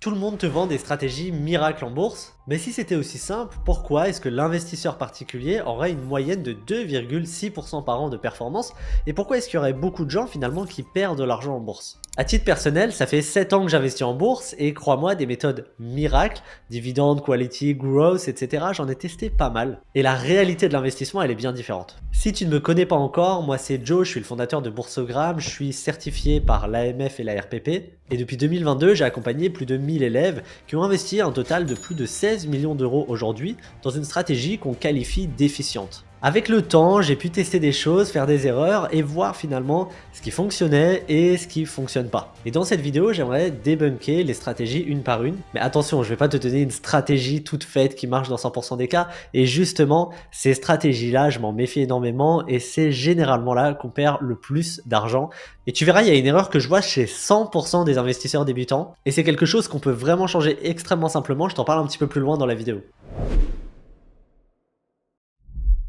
Tout le monde te vend des stratégies miracles en bourse, mais si c'était aussi simple, pourquoi est-ce que l'investisseur particulier aurait une moyenne de 2,6% par an de performance et pourquoi est-ce qu'il y aurait beaucoup de gens finalement qui perdent de l'argent en bourse? À titre personnel, ça fait 7 ans que j'investis en bourse et crois-moi, des méthodes miracles, dividendes, quality, growth, etc. j'en ai testé pas mal. Et la réalité de l'investissement, elle est bien différente. Si tu ne me connais pas encore, moi c'est Joe, je suis le fondateur de Boursogramme, je suis certifié par l'AMF et la RPP. Et depuis 2022, j'ai accompagné plus de 1000 élèves qui ont investi un total de plus de 16 millions d'euros aujourd'hui dans une stratégie qu'on qualifie d'efficiente. Avec le temps, j'ai pu tester des choses, faire des erreurs et voir finalement ce qui fonctionnait et ce qui fonctionne pas. Et dans cette vidéo, j'aimerais débunker les stratégies une par une. Mais attention, je vais pas te donner une stratégie toute faite qui marche dans 100% des cas. Et justement, ces stratégies-là, je m'en méfie énormément et c'est généralement là qu'on perd le plus d'argent. Et tu verras, il y a une erreur que je vois chez 100% des investisseurs débutants. Et c'est quelque chose qu'on peut vraiment changer extrêmement simplement. Je t'en parle un petit peu plus loin dans la vidéo.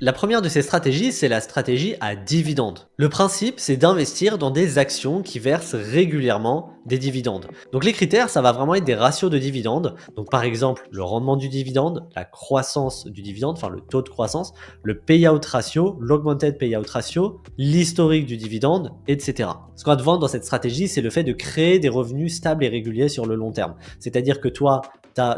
La première de ces stratégies, c'est la stratégie à dividendes. Le principe, c'est d'investir dans des actions qui versent régulièrement des dividendes. Donc les critères, ça va vraiment être des ratios de dividendes. Donc par exemple, le rendement du dividende, la croissance du dividende, enfin le taux de croissance, le payout ratio, l'augmented payout ratio, l'historique du dividende, etc. Ce qu'on va te vendre dans cette stratégie, c'est le fait de créer des revenus stables et réguliers sur le long terme. C'est-à-dire que toi,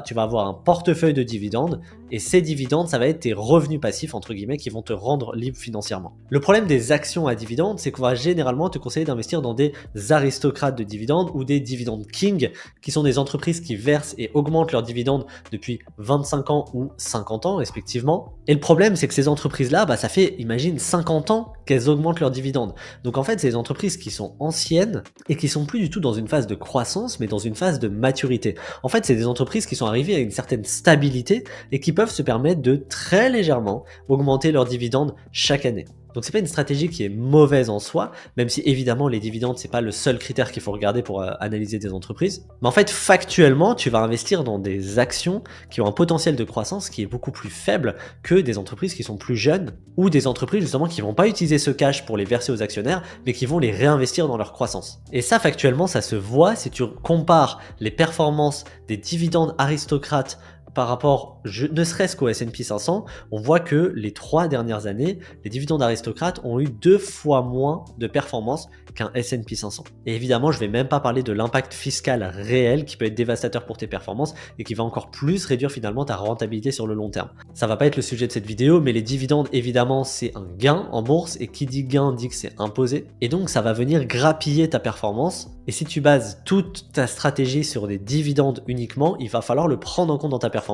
tu vas avoir un portefeuille de dividendes et ces dividendes, ça va être tes revenus passifs, entre guillemets, qui vont te rendre libre financièrement. Le problème des actions à dividendes, c'est qu'on va généralement te conseiller d'investir dans des aristocrates de dividendes ou des dividendes king, qui sont des entreprises qui versent et augmentent leurs dividendes depuis 25 ans ou 50 ans respectivement. Et le problème, c'est que ces entreprises-là, ça fait, imagine, 50 ans qu'elles augmentent leurs dividendes. Donc en fait, c'est des entreprises qui sont anciennes et qui sont plus du tout dans une phase de croissance, mais dans une phase de maturité. En fait, c'est des entreprises qui sont arrivées à une certaine stabilité et qui peuvent se permettre de très légèrement augmenter leurs dividendes chaque année. Donc c'est pas une stratégie qui est mauvaise en soi, même si évidemment les dividendes c'est pas le seul critère qu'il faut regarder pour analyser des entreprises. Mais en fait factuellement tu vas investir dans des actions qui ont un potentiel de croissance qui est beaucoup plus faible que des entreprises qui sont plus jeunes ou des entreprises justement qui vont pas utiliser ce cash pour les verser aux actionnaires mais qui vont les réinvestir dans leur croissance. Et ça factuellement ça se voit si tu compares les performances des dividendes aristocrates par rapport, ne serait-ce qu'au S&P 500, on voit que les 3 dernières années, les dividendes aristocrates ont eu 2 fois moins de performance qu'un S&P 500. Et évidemment, je ne vais même pas parler de l'impact fiscal réel qui peut être dévastateur pour tes performances et qui va encore plus réduire finalement ta rentabilité sur le long terme. Ça va pas être le sujet de cette vidéo, mais les dividendes, évidemment, c'est un gain en bourse et qui dit gain dit que c'est imposé. Et donc, ça va venir grappiller ta performance. Et si tu bases toute ta stratégie sur des dividendes uniquement, il va falloir le prendre en compte dans ta performance.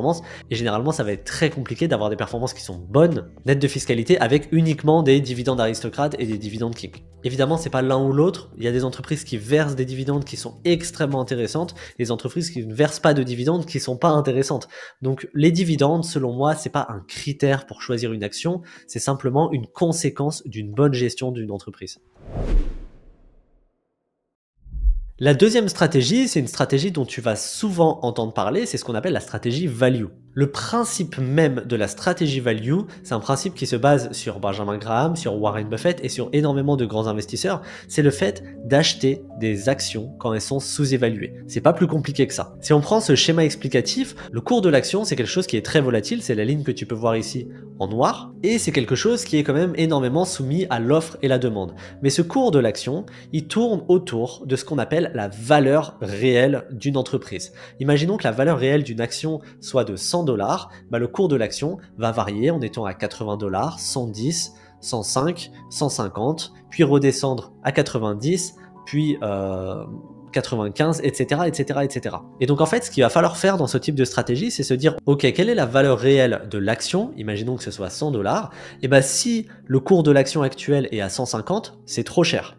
Et généralement, ça va être très compliqué d'avoir des performances qui sont bonnes, nettes de fiscalité, avec uniquement des dividendes aristocrates et des dividendes king. Évidemment, c'est pas l'un ou l'autre. Il y a des entreprises qui versent des dividendes qui sont extrêmement intéressantes, et des entreprises qui ne versent pas de dividendes qui sont pas intéressantes. Donc, les dividendes, selon moi, c'est pas un critère pour choisir une action, c'est simplement une conséquence d'une bonne gestion d'une entreprise. La deuxième stratégie, c'est une stratégie dont tu vas souvent entendre parler, c'est ce qu'on appelle la stratégie value. Le principe même de la stratégie value, c'est un principe qui se base sur Benjamin Graham, sur Warren Buffett et sur énormément de grands investisseurs. C'est le fait d'acheter des actions quand elles sont sous-évaluées. C'est pas plus compliqué que ça. Si on prend ce schéma explicatif, le cours de l'action, c'est quelque chose qui est très volatile. C'est la ligne que tu peux voir ici en noir. Et c'est quelque chose qui est quand même énormément soumis à l'offre et la demande. Mais ce cours de l'action, il tourne autour de ce qu'on appelle la valeur réelle d'une entreprise. Imaginons que la valeur réelle d'une action soit de 100 $, le cours de l'action va varier en étant à 80 $, 110, 105, 150, puis redescendre à 90, puis 95, etc., etc., etc. Et donc en fait, ce qu'il va falloir faire dans ce type de stratégie, c'est se dire, ok, quelle est la valeur réelle de l'action? Imaginons que ce soit 100 $. Et si le cours de l'action actuel est à 150, c'est trop cher.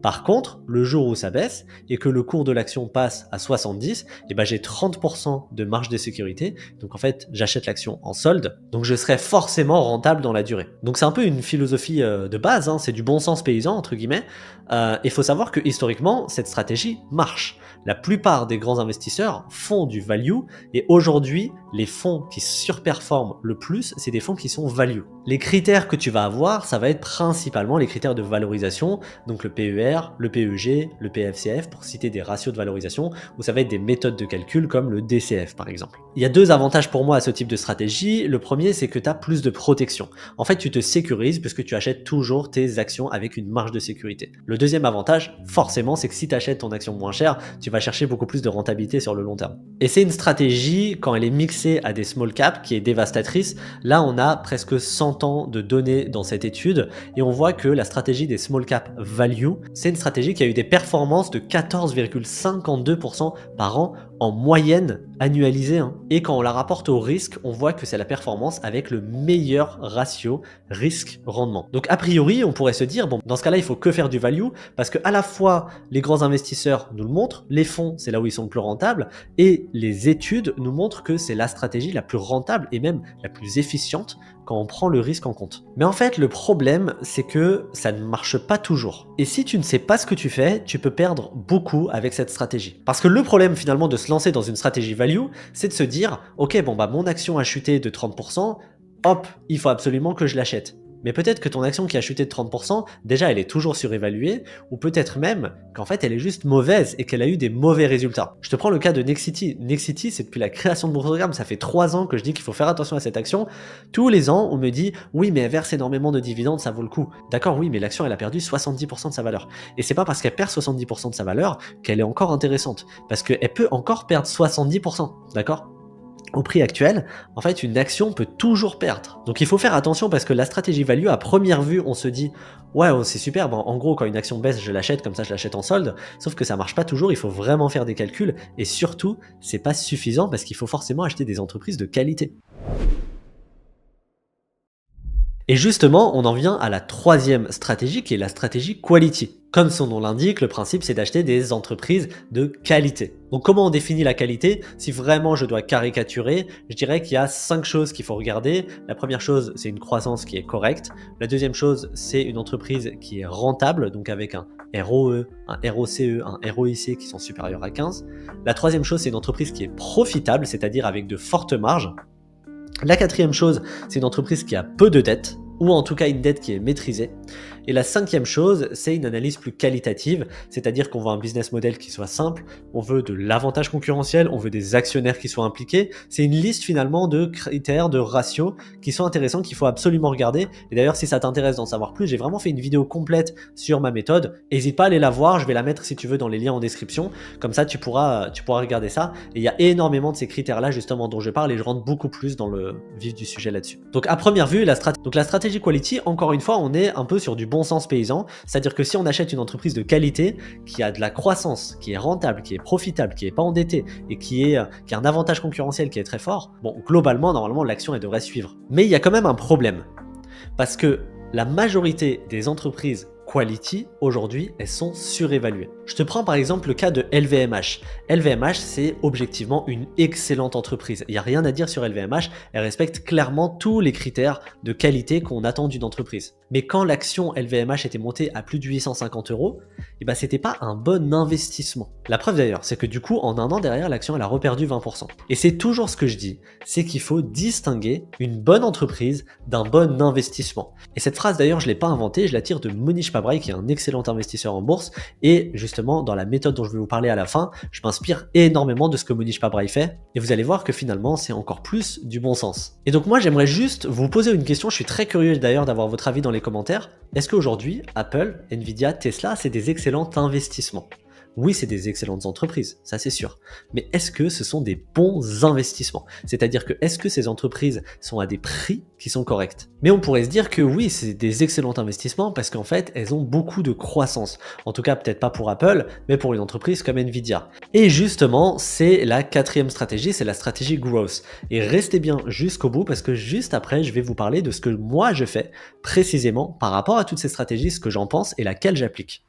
Par contre, le jour où ça baisse et que le cours de l'action passe à 70, j'ai 30% de marge de sécurité. Donc en fait, j'achète l'action en solde. Donc je serai forcément rentable dans la durée. Donc c'est un peu une philosophie de base, c'est du bon sens paysan, entre guillemets. Il faut savoir que historiquement, cette stratégie marche. La plupart des grands investisseurs font du value et aujourd'hui, les fonds qui surperforment le plus, c'est des fonds qui sont value. Les critères que tu vas avoir, ça va être principalement les critères de valorisation, donc le PER, PER, le PEG, le PFCF, pour citer des ratios de valorisation, ou ça va être des méthodes de calcul comme le DCF par exemple. Il y a deux avantages pour moi à ce type de stratégie. Le premier, c'est que tu as plus de protection. En fait, tu te sécurises puisque tu achètes toujours tes actions avec une marge de sécurité. Le deuxième avantage, forcément, c'est que si tu achètes ton action moins chère, tu vas chercher beaucoup plus de rentabilité sur le long terme. Et c'est une stratégie, quand elle est mixée à des small caps, qui est dévastatrice. Là, on a presque 100 ans de données dans cette étude et on voit que la stratégie des small cap value, c'est une stratégie qui a eu des performances de 14,52% par an en moyenne annualisée. Et quand on la rapporte au risque, on voit que c'est la performance avec le meilleur ratio risque-rendement. Donc a priori, on pourrait se dire, bon, dans ce cas-là, il faut que faire du value parce que à la fois les grands investisseurs nous le montrent, les fonds, c'est là où ils sont le plus rentables, et les études nous montrent que c'est la stratégie la plus rentable et même la plus efficiente quand on prend le risque en compte. Mais en fait, le problème, c'est que ça ne marche pas toujours. Et si tu ne sais pas ce que tu fais, tu peux perdre beaucoup avec cette stratégie. Parce que le problème finalement de se lancer dans une stratégie value, c'est de se dire, ok, bon bah mon action a chuté de 30%, hop, il faut absolument que je l'achète. Mais peut-être que ton action qui a chuté de 30%, déjà elle est toujours surévaluée, ou peut-être même qu'en fait elle est juste mauvaise et qu'elle a eu des mauvais résultats. Je te prends le cas de Nexity. Nexity, c'est depuis la création de Boursogramme, ça fait 3 ans que je dis qu'il faut faire attention à cette action. Tous les ans, on me dit, oui mais elle verse énormément de dividendes, ça vaut le coup. D'accord, oui, mais l'action elle a perdu 70% de sa valeur. Et c'est pas parce qu'elle perd 70% de sa valeur qu'elle est encore intéressante. Parce qu'elle peut encore perdre 70%, d'accord ? Au prix actuel, en fait, une action peut toujours perdre. Donc il faut faire attention parce que la stratégie value, à première vue, on se dit « Ouais, c'est super, bon, en gros, quand une action baisse, je l'achète, comme ça je l'achète en solde. » Sauf que ça marche pas toujours, il faut vraiment faire des calculs et surtout, c'est pas suffisant parce qu'il faut forcément acheter des entreprises de qualité. Et justement, on en vient à la troisième stratégie qui est la stratégie quality. Comme son nom l'indique, le principe c'est d'acheter des entreprises de qualité. Donc comment on définit la qualité? Si vraiment je dois caricaturer, je dirais qu'il y a 5 choses qu'il faut regarder. La première chose, c'est une croissance qui est correcte. La deuxième chose, c'est une entreprise qui est rentable, donc avec un ROE, un ROCE, un ROIC qui sont supérieurs à 15. La troisième chose, c'est une entreprise qui est profitable, c'est-à-dire avec de fortes marges. La quatrième chose, c'est une entreprise qui a peu de dettes, ou en tout cas une dette qui est maîtrisée. Et la cinquième chose, c'est une analyse plus qualitative, c'est-à-dire qu'on veut un business model qui soit simple, on veut de l'avantage concurrentiel, on veut des actionnaires qui soient impliqués. C'est une liste finalement de critères, de ratios qui sont intéressants, qu'il faut absolument regarder. Et d'ailleurs, si ça t'intéresse d'en savoir plus, j'ai vraiment fait une vidéo complète sur ma méthode. N'hésite pas à aller la voir, je vais la mettre si tu veux dans les liens en description. Comme ça, tu pourras regarder ça. Et il y a énormément de ces critères-là justement dont je parle et je rentre beaucoup plus dans le vif du sujet là-dessus. Donc à première vue, la stratégie quality, encore une fois, on est un peu sur du bon sens paysan, c'est-à-dire que si on achète une entreprise de qualité qui a de la croissance, qui est rentable, qui est profitable, qui est pas endettée et qui a un avantage concurrentiel qui est très fort, bon, globalement, normalement, l'action elle devrait suivre. Mais il y a quand même un problème, parce que la majorité des entreprises quality, aujourd'hui, elles sont surévaluées. Je te prends par exemple le cas de LVMH. LVMH, c'est objectivement une excellente entreprise. Il n'y a rien à dire sur LVMH, elle respecte clairement tous les critères de qualité qu'on attend d'une entreprise. Mais quand l'action LVMH était montée à plus de 850 €, eh ben, c'était pas un bon investissement. La preuve d'ailleurs, c'est que du coup, en un an derrière, l'action elle a reperdu 20%. Et c'est toujours ce que je dis, c'est qu'il faut distinguer une bonne entreprise d'un bon investissement. Et cette phrase d'ailleurs, je l'ai pas inventée, je la tire de Monish Pabrai, qui est un excellent investisseur en bourse. Et justement, dans la méthode dont je vais vous parler à la fin, je m'inspire énormément de ce que Monish Pabrai fait. Et vous allez voir que finalement, c'est encore plus du bon sens. Et donc moi, j'aimerais juste vous poser une question. Je suis très curieux d'ailleurs d'avoir votre avis dans les commentaires. Est-ce qu'aujourd'hui, Apple, Nvidia, Tesla, c'est des excellents investissements? Oui, c'est des excellentes entreprises, ça c'est sûr. Mais est-ce que ce sont des bons investissements? C'est-à-dire que est-ce que ces entreprises sont à des prix qui sont corrects? Mais on pourrait se dire que oui, c'est des excellents investissements parce qu'en fait, elles ont beaucoup de croissance. En tout cas, peut-être pas pour Apple, mais pour une entreprise comme Nvidia. Et justement, c'est la quatrième stratégie, c'est la stratégie growth. Et restez bien jusqu'au bout parce que juste après, je vais vous parler de ce que moi je fais précisément par rapport à toutes ces stratégies, ce que j'en pense et laquelle j'applique.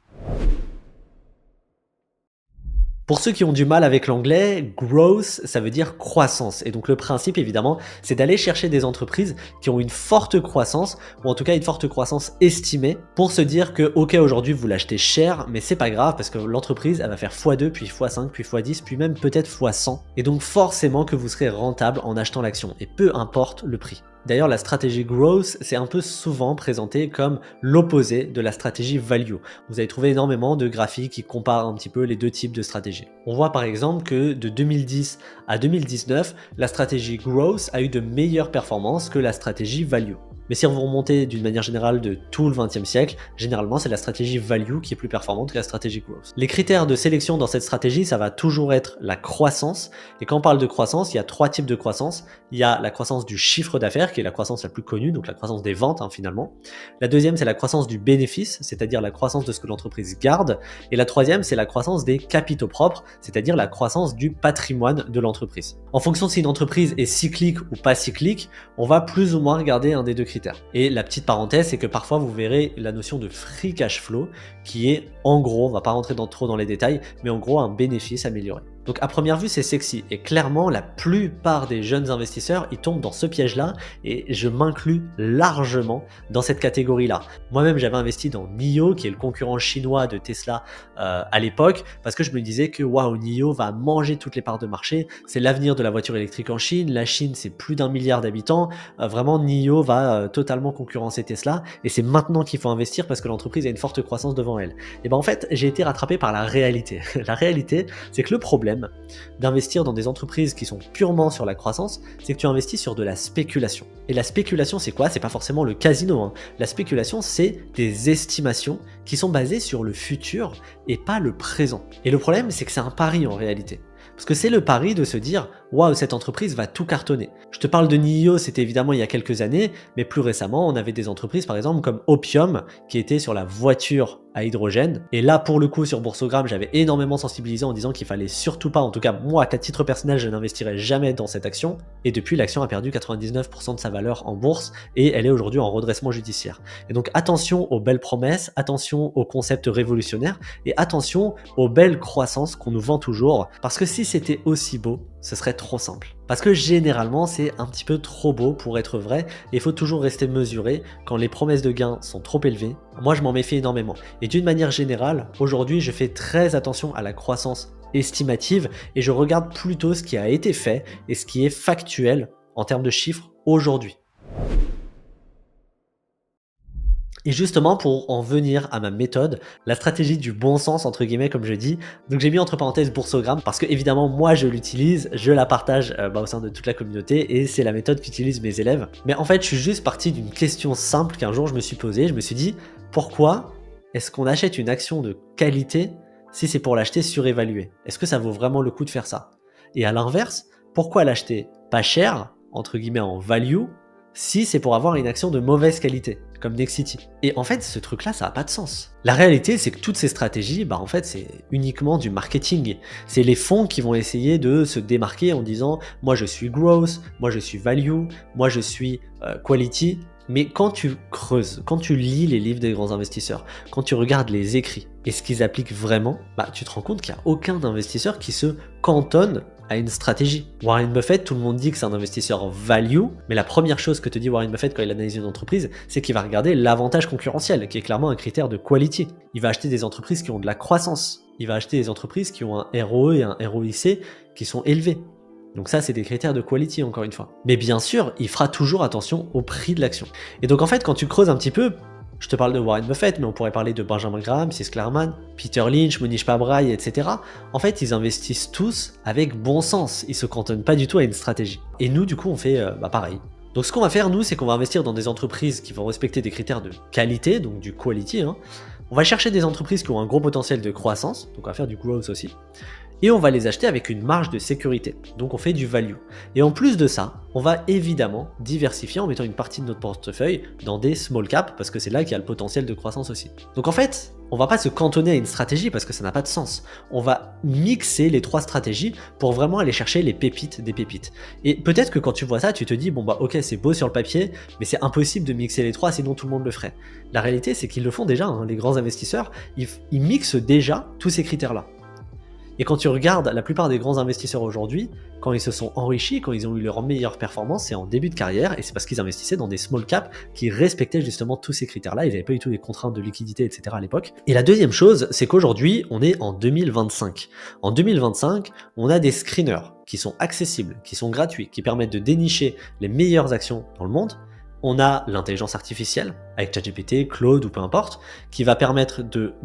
Pour ceux qui ont du mal avec l'anglais, growth, ça veut dire croissance. Et donc le principe, évidemment, c'est d'aller chercher des entreprises qui ont une forte croissance, ou en tout cas une forte croissance estimée, pour se dire que, ok, aujourd'hui vous l'achetez cher, mais c'est pas grave parce que l'entreprise, elle va faire x2, puis x5, puis x10, puis même peut-être x100. Et donc forcément que vous serez rentable en achetant l'action, et peu importe le prix. D'ailleurs, la stratégie growth, c'est un peu souvent présenté comme l'opposé de la stratégie value. Vous allez trouver énormément de graphiques qui comparent un petit peu les deux types de stratégies. On voit par exemple que de 2010 à 2019, la stratégie growth a eu de meilleures performances que la stratégie value. Mais si vous remontez d'une manière générale de tout le XXe siècle, généralement c'est la stratégie value qui est plus performante que la stratégie growth. Les critères de sélection dans cette stratégie, ça va toujours être la croissance. Et quand on parle de croissance, il y a trois types de croissance. Il y a la croissance du chiffre d'affaires, qui est la croissance la plus connue, donc la croissance des ventes finalement. La deuxième, c'est la croissance du bénéfice, c'est-à-dire la croissance de ce que l'entreprise garde. Et la troisième, c'est la croissance des capitaux propres, c'est-à-dire la croissance du patrimoine de l'entreprise. En fonction de si une entreprise est cyclique ou pas cyclique, on va plus ou moins regarder un des deux critères. Et la petite parenthèse, c'est que parfois vous verrez la notion de free cash flow qui est en gros, on va pas rentrer trop dans les détails, mais en gros un bénéfice amélioré. Donc à première vue c'est sexy et clairement la plupart des jeunes investisseurs ils tombent dans ce piège là et je m'inclus largement dans cette catégorie là. Moi-même j'avais investi dans NIO qui est le concurrent chinois de Tesla à l'époque parce que je me disais que waouh, NIO va manger toutes les parts de marché, c'est l'avenir de la voiture électrique en Chine, la Chine c'est plus d'1 milliard d'habitants, vraiment NIO va totalement concurrencer Tesla et c'est maintenant qu'il faut investir parce que l'entreprise a une forte croissance devant elle. Et ben en fait j'ai été rattrapé par la réalité. La réalité c'est que le problème d'investir dans des entreprises qui sont purement sur la croissance, c'est que tu investis sur de la spéculation. Et la spéculation, c'est quoi? C'est pas forcément le casino, hein. La spéculation, c'est des estimations qui sont basées sur le futur et pas le présent. Et le problème, c'est que c'est un pari en réalité. Parce que c'est le pari de se dire « Waouh, cette entreprise va tout cartonner ». Je te parle de NIO, c'était évidemment il y a quelques années, mais plus récemment, on avait des entreprises par exemple comme Opium, qui était sur la voiture à hydrogène. Et là, pour le coup, sur Boursogramme, j'avais énormément sensibilisé en disant qu'il fallait surtout pas, en tout cas moi, à titre personnel, je n'investirais jamais dans cette action. Et depuis, l'action a perdu 99% de sa valeur en bourse et elle est aujourd'hui en redressement judiciaire. Et donc attention aux belles promesses, attention aux concepts révolutionnaires et attention aux belles croissances qu'on nous vend toujours. Parce que si c'était aussi beau, ce serait trop simple. Parce que généralement, c'est un petit peu trop beau pour être vrai et il faut toujours rester mesuré quand les promesses de gains sont trop élevées. Moi, je m'en méfie énormément. Et d'une manière générale, aujourd'hui, je fais très attention à la croissance estimative et je regarde plutôt ce qui a été fait et ce qui est factuel en termes de chiffres aujourd'hui. Et justement, pour en venir à ma méthode, la stratégie du bon sens, entre guillemets, comme je dis, donc j'ai mis entre parenthèses Boursogramme parce que évidemment, moi je l'utilise, je la partage au sein de toute la communauté et c'est la méthode qu'utilisent mes élèves. Mais en fait, je suis juste parti d'une question simple qu'un jour je me suis posée. Je me suis dit, pourquoi est-ce qu'on achète une action de qualité si c'est pour l'acheter surévaluée? Est-ce que ça vaut vraiment le coup de faire ça? Et à l'inverse, pourquoi l'acheter pas cher, entre guillemets en value, si c'est pour avoir une action de mauvaise qualité, comme Nexity. Et en fait, ce truc-là, ça n'a pas de sens. La réalité, c'est que toutes ces stratégies, en fait, c'est uniquement du marketing. C'est les fonds qui vont essayer de se démarquer en disant « moi, je suis growth, moi, je suis value, moi, je suis quality ». Mais quand tu creuses, quand tu lis les livres des grands investisseurs, quand tu regardes les écrits et ce qu'ils appliquent vraiment, tu te rends compte qu'il n'y a aucun investisseur qui se cantonne à une stratégie. Warren Buffett, tout le monde dit que c'est un investisseur value, mais la première chose que te dit Warren Buffett quand il analyse une entreprise, c'est qu'il va regarder l'avantage concurrentiel, qui est clairement un critère de quality. Il va acheter des entreprises qui ont de la croissance. Il va acheter des entreprises qui ont un ROE et un ROIC qui sont élevés. Donc ça, c'est des critères de quality, encore une fois. Mais bien sûr, il fera toujours attention au prix de l'action. Et donc en fait, quand tu creuses un petit peu, je te parle de Warren Buffett, mais on pourrait parler de Benjamin Graham, Cis Klarman, Peter Lynch, Monish Pabrai, etc. En fait, ils investissent tous avec bon sens. Ils se cantonnent pas du tout à une stratégie. Et nous, du coup, on fait pareil. Donc ce qu'on va faire, nous, c'est qu'on va investir dans des entreprises qui vont respecter des critères de qualité, donc du quality. On va chercher des entreprises qui ont un gros potentiel de croissance, donc on va faire du growth aussi. Et on va les acheter avec une marge de sécurité, donc on fait du value. Et en plus de ça, on va évidemment diversifier en mettant une partie de notre portefeuille dans des small caps, parce que c'est là qu'il y a le potentiel de croissance aussi. Donc en fait, on va pas se cantonner à une stratégie parce que ça n'a pas de sens. On va mixer les trois stratégies pour vraiment aller chercher les pépites des pépites. Et peut-être que quand tu vois ça, tu te dis, bon ok, c'est beau sur le papier, mais c'est impossible de mixer les trois, sinon tout le monde le ferait. La réalité, c'est qu'ils le font déjà, les grands investisseurs, ils mixent déjà tous ces critères-là. Et quand tu regardes la plupart des grands investisseurs aujourd'hui, quand ils se sont enrichis, quand ils ont eu leur meilleure performance, c'est en début de carrière, et c'est parce qu'ils investissaient dans des small caps qui respectaient justement tous ces critères-là. Ils n'avaient pas du tout les contraintes de liquidité, etc. à l'époque. Et la deuxième chose, c'est qu'aujourd'hui, on est en 2025. En 2025, on a des screeners qui sont accessibles, qui sont gratuits, qui permettent de dénicher les meilleures actions dans le monde. On a l'intelligence artificielle, avec ChatGPT, Claude ou peu importe, qui va permettre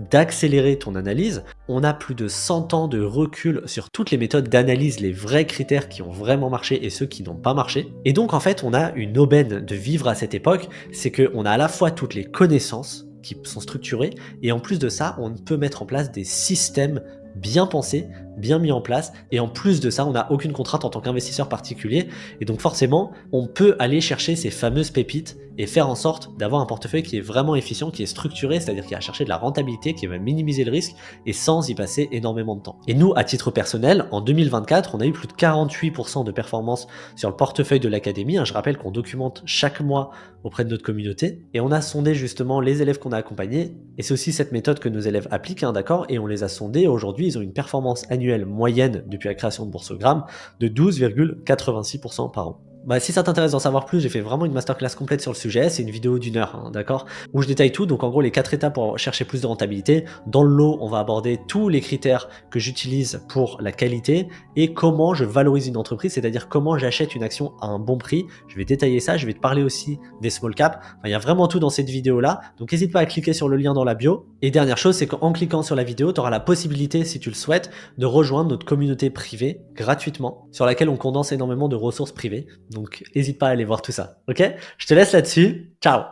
d'accélérer ton analyse. On a plus de 100 ans de recul sur toutes les méthodes d'analyse, les vrais critères qui ont vraiment marché et ceux qui n'ont pas marché. Et donc en fait, on a une aubaine de vivre à cette époque, c'est qu'on a à la fois toutes les connaissances qui sont structurées, et en plus de ça, on peut mettre en place des systèmes bien pensés, bien mis en place, et en plus de ça, on n'a aucune contrainte en tant qu'investisseur particulier, et donc forcément, on peut aller chercher ces fameuses pépites et faire en sorte d'avoir un portefeuille qui est vraiment efficient, qui est structuré, c'est-à-dire qui va chercher de la rentabilité, qui va minimiser le risque, et sans y passer énormément de temps. Et nous, à titre personnel, en 2024, on a eu plus de 48% de performance sur le portefeuille de l'académie. Je rappelle qu'on documente chaque mois auprès de notre communauté, et on a sondé justement les élèves qu'on a accompagnés, et c'est aussi cette méthode que nos élèves appliquent, d'accord, et on les a sondés. Aujourd'hui, ils ont une performance annuelle moyenne depuis la création de Boursogramme de 12,86% par an. Si ça t'intéresse d'en savoir plus, j'ai fait vraiment une masterclass complète sur le sujet, c'est une vidéo d'1 heure, d'accord, où je détaille tout, donc en gros les 4 étapes pour chercher plus de rentabilité. Dans le lot, on va aborder tous les critères que j'utilise pour la qualité et comment je valorise une entreprise, c'est-à-dire comment j'achète une action à un bon prix. Je vais détailler ça, je vais te parler aussi des small caps, il y a vraiment tout dans cette vidéo-là, donc n'hésite pas à cliquer sur le lien dans la bio. Et dernière chose, c'est qu'en cliquant sur la vidéo, tu auras la possibilité, si tu le souhaites, de rejoindre notre communauté privée gratuitement, sur laquelle on condense énormément de ressources privées. Donc, n'hésite pas à aller voir tout ça, ok? Je te laisse là-dessus. Ciao!